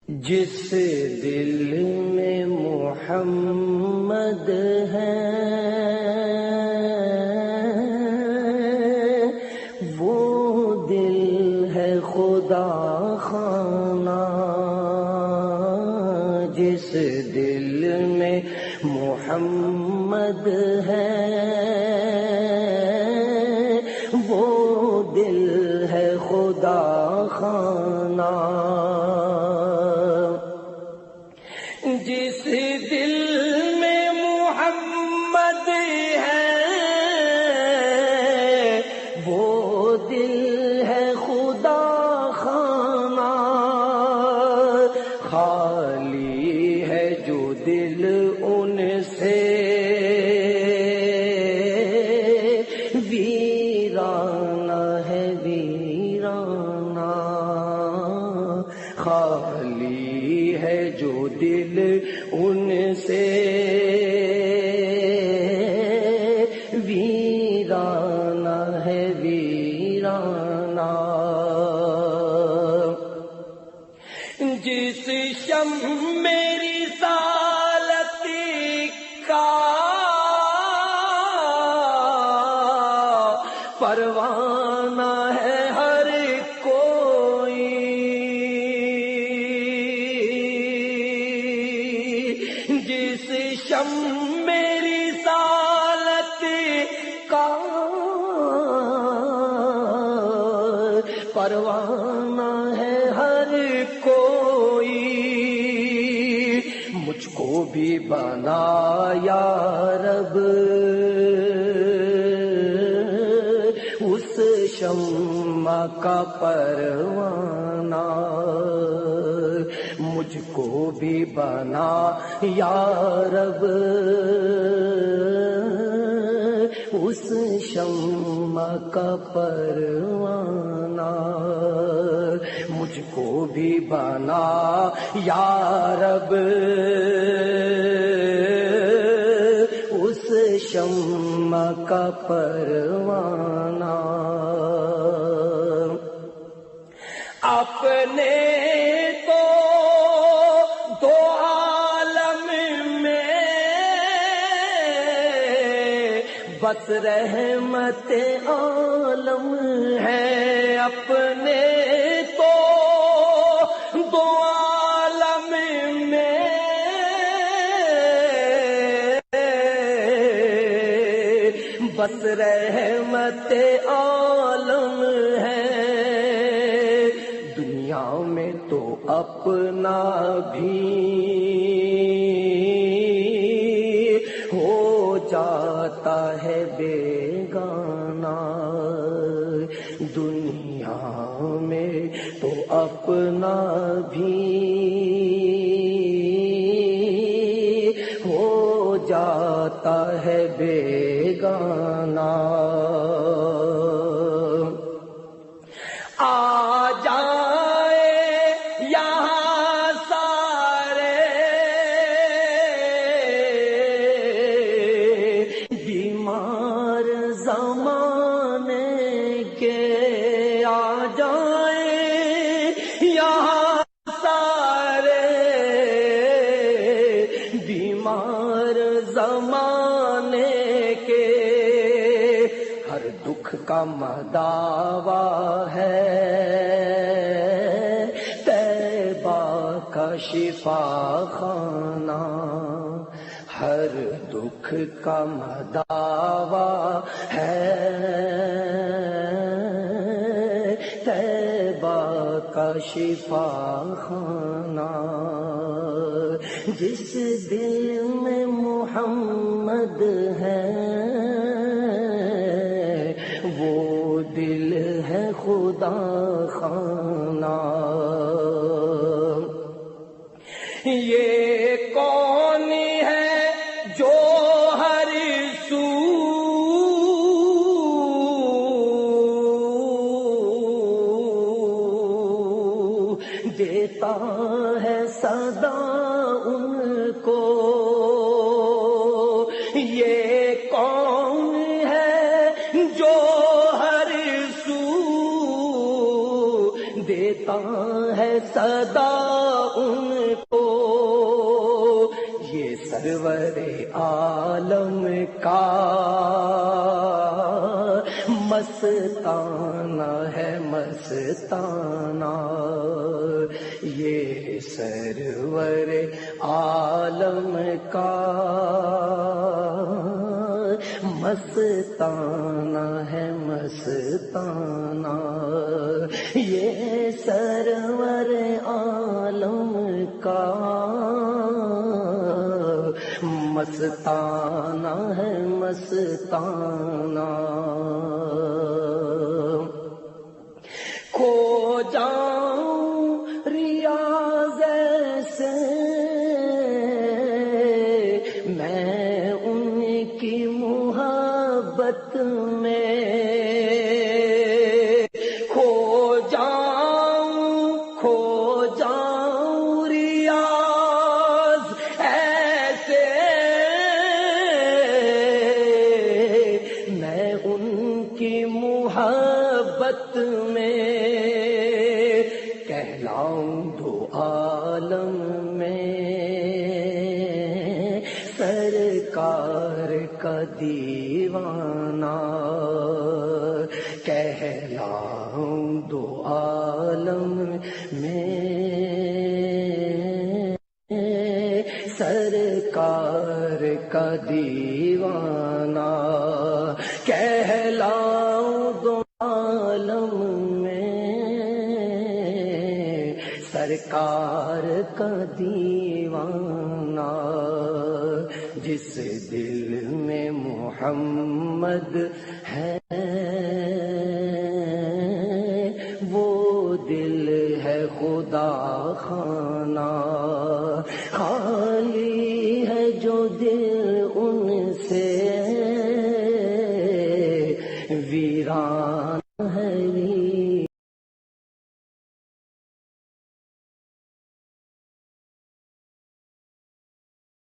جس دل میں محمد ہے وہ دل ہے خدا خانہ، جس دل میں محمد ہے وہ دل ہے خدا خانہ، جس دل میں محمد ہے وہ دل ہے خدا خانہ، خالی ہے جو دل ان سے ویرانہ ہے ویرانہ، خالی ہے جو دل ان سے ویرانہ ہے ویرانہ، جس شم میری سالت کا پروانہ ہے ہر کوئی، جس شم میری سالت کا پروانہ ہے ہر کوئی، مجھ کو بھی بنا یا رب اس شمع کا پروانہ، مجھ کو بھی بنا یا رب اس شمع کا پروانہ، مجھ کو بھی بنا یا رب اس شمع کا پروانہ، اپنے تو دو عالم میں بس رحمت عالم ہے، اپنے تو دو عالم میں بس رحمت عالم ہے، دنیا میں تو اپنا بھی ہو جاتا ہے بیگانہ، دنیا میں تو اپنا بھی ہو جاتا ہے بیگانہ، آ جائے یہاں سارے بیمار زمانے کے، آ جائیں یہاں سارے بیمار زمانے کے، ہر دکھ کا مداوا ہے طیبہ کا شفا خانہ، ہر دکھ کا مداوا ہے طیبہ کا شفا خانہ، جس دل میں محمد ہے وہ دل ہے خدا خانہ، یہ کون ہے جو ہر سو دیتا ہے صدا ان کو، یہ کون ہے جو ہر سو دیتا ہے صدا ان کو، یہ سرور عالم کا مستانہ ہے مستانہ، یہ سرور عالم کا مستانہ ہے مستانہ، یہ سرور عالم کا مستانہ ہے مستانہ۔ کھو جاؤں ریاض سے میں ان کی محبت میں، کھو جاؤں ریاض ایسے میں ان کی محبت میں، کہلاؤں دو عالم میں سرکار کا دیوانہ، کہلاؤں دو عالم میں سرکار کا دیوانہ، کہلاؤں دو عالم میں سرکار کا دیوانہ، جس دل میں محمد ہے وہ دل ہے خدا خانہ، خالی